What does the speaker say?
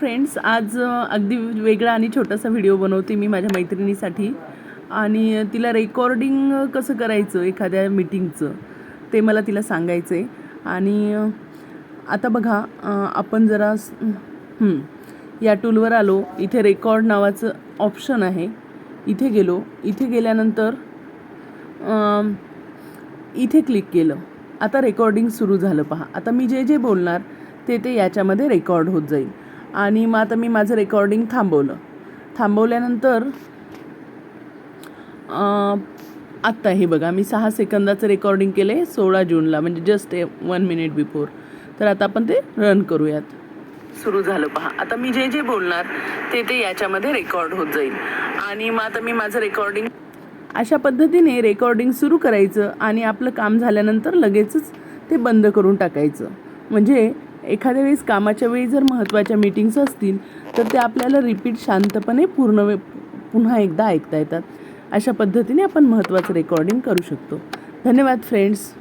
Friends, आज अगदी वेगळा आणि छोटासा व्हिडिओ बनवते मी माझ्या मैत्रिणीसाठी. आणि तिला रेकॉर्डिंग कसं करायचं एखाद्या मीटिंगचं ते मला तिला सांगायचं आहे. आणि आता बघा, आपण जरा या टूलवर आलो. इथे रेकॉर्ड नावाचं ऑप्शन आहे. इथे गेलो. इथे गेल्यानंतर इथे क्लिक केलं. आता रेकॉर्डिंग सुरू झालं. पहा, आता मी जे जे बोलणार ते याच्यामध्ये रेकॉर्ड होत जाईल. आणि मग आता मी माझं रेकॉर्डिंग थांबवल्यानंतर आत्ता हे बघा, मी 6 सेकंदाचं रेकॉर्डिंग केलं आहे 16 जूनला, म्हणजे जस्ट 1 मिनिट बिफोर. तर आता आपण ते रन करूयात. सुरू झालं. पहा, आता मी जे जे बोलणार ते याच्यामध्ये रेकॉर्ड होत जाईल. आणि मग आता मी माझं रेकॉर्डिंग अशा पद्धतीने रेकॉर्डिंग सुरू करायचं आणि आपलं काम झाल्यानंतर लगेचच ते बंद करून टाकायचं. म्हणजे एखाद्या वेळेस कामाच्या वेळी जर महत्त्वाच्या मीटिंग्स असतील तर ते आपल्याला रिपीट शांतपणे पुन्हा एकदा ऐकता येतात. अशा पद्धतीने आपण महत्त्वाचं रेकॉर्डिंग करू शकतो. धन्यवाद फ्रेंड्स.